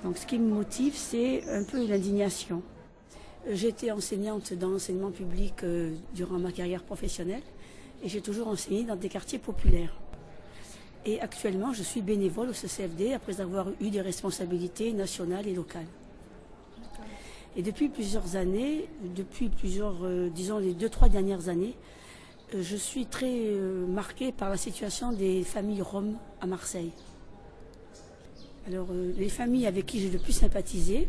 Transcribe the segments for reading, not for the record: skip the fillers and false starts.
Donc ce qui me motive, c'est un peu l'indignation. J'étais enseignante dans l'enseignement public durant ma carrière professionnelle et j'ai toujours enseigné dans des quartiers populaires. Et actuellement, je suis bénévole au CCFD après avoir eu des responsabilités nationales et locales. Et depuis plusieurs années, disons les 2-3 dernières années, je suis très marquée par la situation des familles roms à Marseille. Alors, les familles avec qui j'ai le plus sympathisé,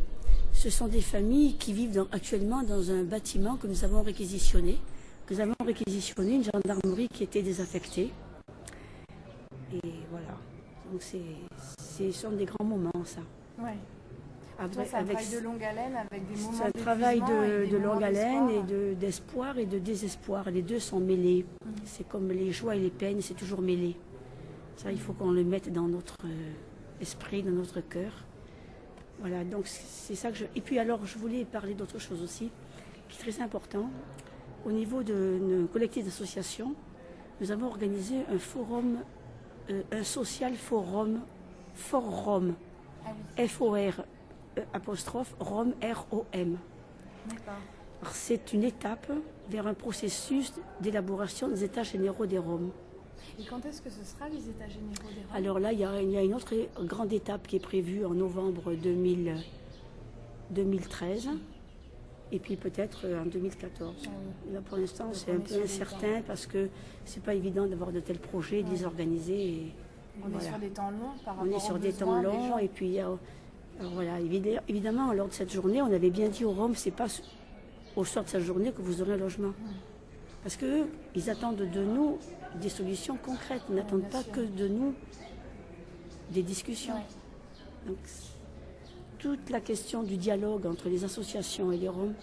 ce sont des familles qui vivent actuellement dans un bâtiment que nous avons réquisitionné. Nous avons réquisitionné une gendarmerie qui était désaffectée. Et voilà. Donc, ce sont des grands moments, ça. Ouais. Après, c'est un travail de longue haleine avec des moments c'est un travail de longue haleine et d'espoir et de désespoir. Les deux sont mêlés. C'est comme les joies et les peines, c'est toujours mêlé. Ça, il faut qu'on le mette dans notre esprit, dans notre cœur. Voilà, donc c'est ça que je... Et puis alors, je voulais parler d'autre chose aussi, qui est très important. Au niveau de nos collectifs d'associations, nous avons organisé un forum, un social forum, Forum, F-O-R, apostrophe, Rome, R-O-M. D'accord. C'est une étape vers un processus d'élaboration des états généraux des Roms. Et quand est-ce que ce sera les états généraux des Roms? Alors là, il y a une autre grande étape qui est prévue en novembre 2013 et puis peut-être en 2014. Ah oui. Là, pour l'instant, c'est un peu incertain parce que c'est pas évident d'avoir de tels projets, de les organiser. Et on est sur des temps longs par rapport aux besoins. On est sur des temps longs et puis il y a... Alors voilà, évidemment, lors de cette journée, on avait bien dit aux Roms, c'est pas au soir de cette journée que vous aurez un logement. Parce qu'eux, ils attendent de nous des solutions concrètes. Ils n'attendent pas que de nous des discussions. Ouais. Donc, toute la question du dialogue entre les associations et les Roms,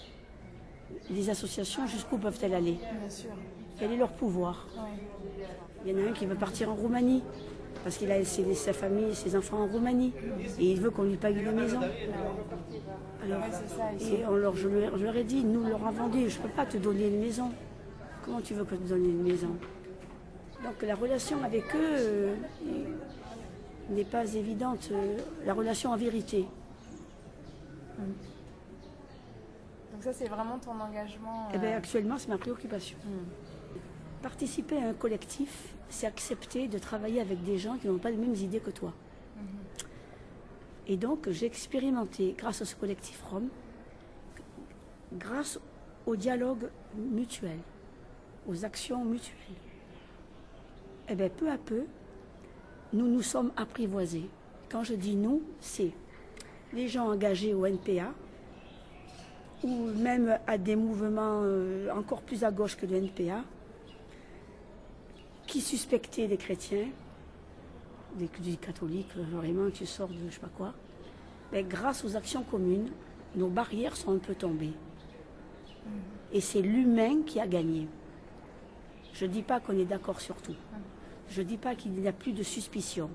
les associations, jusqu'où peuvent-elles aller? Bien sûr. Quel est leur pouvoir? Ouais. Il y en a un qui veut partir en Roumanie, parce qu'il a laissé sa famille et ses enfants en Roumanie, et il veut qu'on lui paye une maison. Alors, je leur ai dit, nous leur avons dit, je ne peux pas te donner une maison. Comment tu veux que je te donne une maison? Donc la relation avec eux n'est pas évidente, la relation en vérité. Donc ça, c'est vraiment ton engagement Eh bien, actuellement, c'est ma préoccupation. Participer à un collectif, c'est accepter de travailler avec des gens qui n'ont pas les mêmes idées que toi. Et donc, j'ai expérimenté, grâce à ce collectif Rome, grâce au dialogue mutuel, aux actions mutuelles, eh bien, peu à peu, nous nous sommes apprivoisés. Quand je dis nous, c'est les gens engagés au NPA, ou même à des mouvements encore plus à gauche que le NPA, qui suspectaient des chrétiens, des catholiques, vraiment, qui sortent de je ne sais pas quoi. Mais grâce aux actions communes, nos barrières sont un peu tombées. Et c'est l'humain qui a gagné. Je ne dis pas qu'on est d'accord sur tout. Je ne dis pas qu'il n'y a plus de suspicion.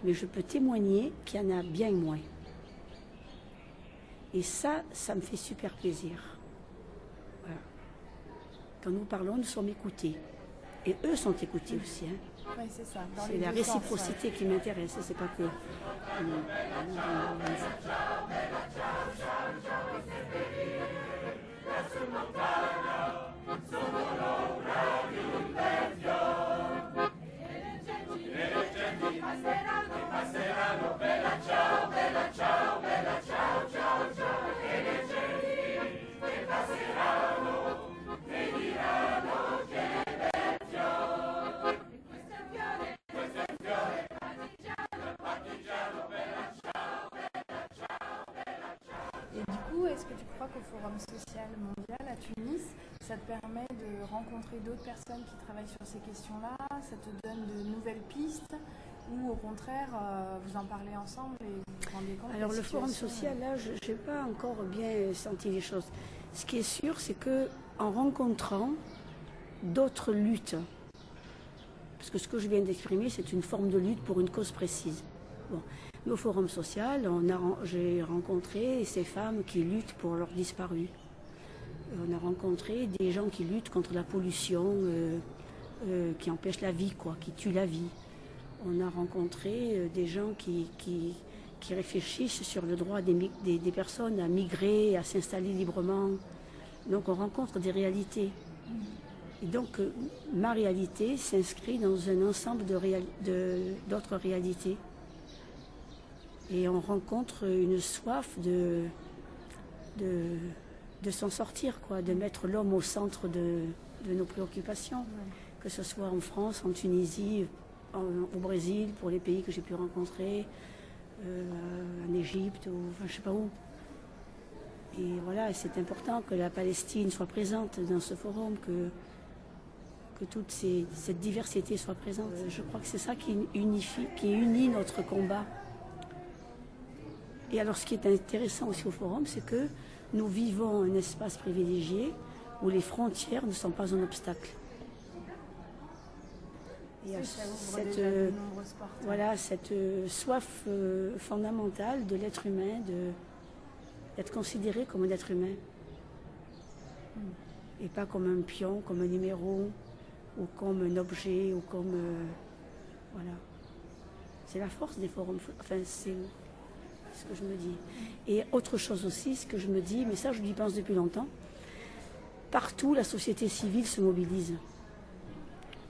Mais je peux témoigner qu'il y en a bien moins. Et ça me fait super plaisir. Voilà. Quand nous parlons, nous sommes écoutés. Et eux sont écoutés aussi. Hein. Oui, c'est ça. C'est la réciprocité qui m'intéresse, c'est pas que... Et du coup, est-ce que tu crois qu'au Forum social mondial à Tunis, ça te permet de rencontrer d'autres personnes qui travaillent sur ces questions-là? Ça te donne de nouvelles pistes? Ou au contraire, vous en parlez ensemble et vous vous rendez compte? Alors le Forum social, là, je n'ai pas encore bien senti les choses. Ce qui est sûr, c'est qu'en rencontrant d'autres luttes, parce que ce que je viens d'exprimer, c'est une forme de lutte pour une cause précise. Bon. Au Forum social, j'ai rencontré ces femmes qui luttent pour leurs disparus. On a rencontré des gens qui luttent contre la pollution, qui empêche la vie, quoi, qui tue la vie. On a rencontré des gens qui qui réfléchissent sur le droit des personnes à migrer, à s'installer librement. Donc on rencontre des réalités. Et donc ma réalité s'inscrit dans un ensemble d'autres réalités. Et on rencontre une soif de s'en sortir, quoi, de mettre l'homme au centre de nos préoccupations, que ce soit en France, en Tunisie, au Brésil, pour les pays que j'ai pu rencontrer, en Égypte, ou enfin, je ne sais pas où. Et voilà, c'est important que la Palestine soit présente dans ce forum, que toute cette diversité soit présente. Je crois que c'est ça qui unit notre combat. Et alors, ce qui est intéressant aussi au forum, c'est que nous vivons un espace privilégié où les frontières ne sont pas un obstacle. Il y a cette soif fondamentale de l'être humain, d'être considéré comme un être humain. Et pas comme un pion, comme un numéro, ou comme un objet, ou comme... voilà. C'est la force des forums. Enfin, c'est ce que je me dis. Et autre chose aussi, ce que je me dis, mais ça je lui pense depuis longtemps, partout la société civile se mobilise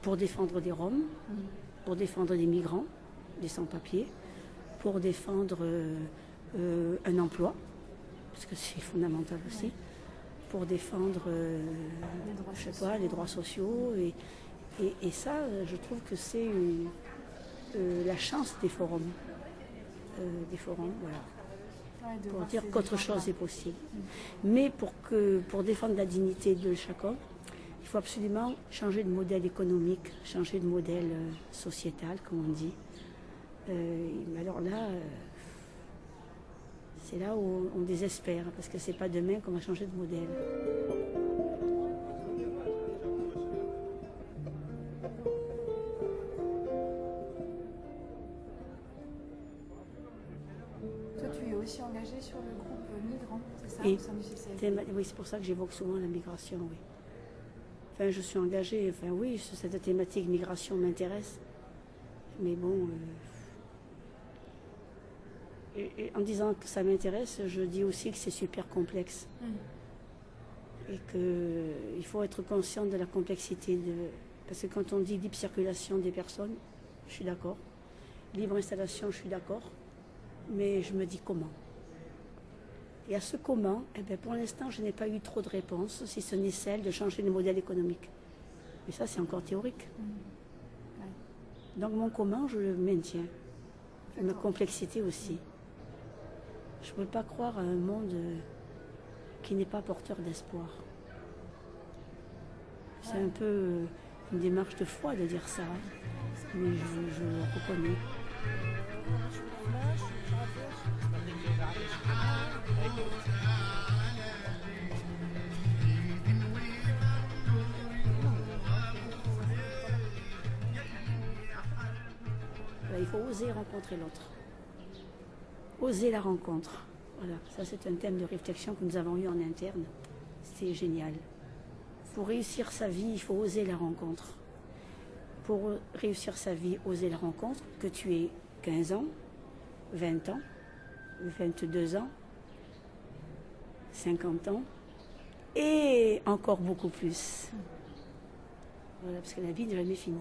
pour défendre des Roms, pour défendre des migrants, des sans-papiers, pour défendre un emploi, parce que c'est fondamental aussi, pour défendre les droits sociaux. Et ça, je trouve que c'est la chance des forums. Voilà. Pour dire qu'autre chose est possible. Mais pour défendre la dignité de chaque homme, il faut absolument changer de modèle économique, changer de modèle sociétal, comme on dit. Mais alors là, c'est là où on désespère, parce que c'est pas demain qu'on va changer de modèle. Aussi engagée sur le groupe migrant, c'est ça, au sein du CCFD. Oui, c'est pour ça que j'évoque souvent la migration, oui. Enfin, je suis engagée, enfin oui, cette thématique migration m'intéresse. Mais bon, et en disant que ça m'intéresse, je dis aussi que c'est super complexe. Et qu'il faut être conscient de la complexité. Parce que quand on dit libre circulation des personnes, je suis d'accord. Libre installation, je suis d'accord. Mais je me dis comment. Et à ce comment, eh bien, pour l'instant, je n'ai pas eu trop de réponses, si ce n'est celle de changer le modèle économique. Mais ça, c'est encore théorique. Donc mon comment, je le maintiens. Et ma complexité aussi. Je ne peux pas croire à un monde qui n'est pas porteur d'espoir. C'est un peu une démarche de foi de dire ça, mais je le reconnais. Il faut oser rencontrer l'autre. Oser la rencontre. Voilà, ça c'est un thème de réflexion que nous avons eu en interne. C'est génial. Pour réussir sa vie, il faut oser la rencontre. Pour réussir sa vie, oser la rencontre, que tu aies 15 ans, 20 ans, 22 ans, 50 ans, et encore beaucoup plus. Voilà, parce que la vie n'est jamais finie.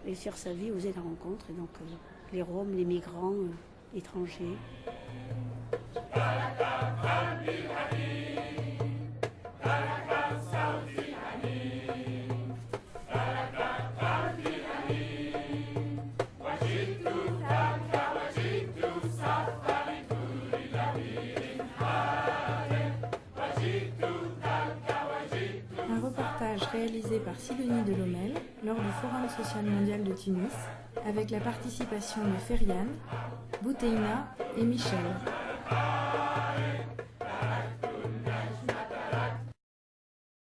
Réussir sa vie, oser la rencontre, et donc les Roms, les migrants, étrangers. Réalisé par Sidonie Delhommel lors du Forum social mondial de Tunis, avec la participation de Feriane, Bouteina et Michel.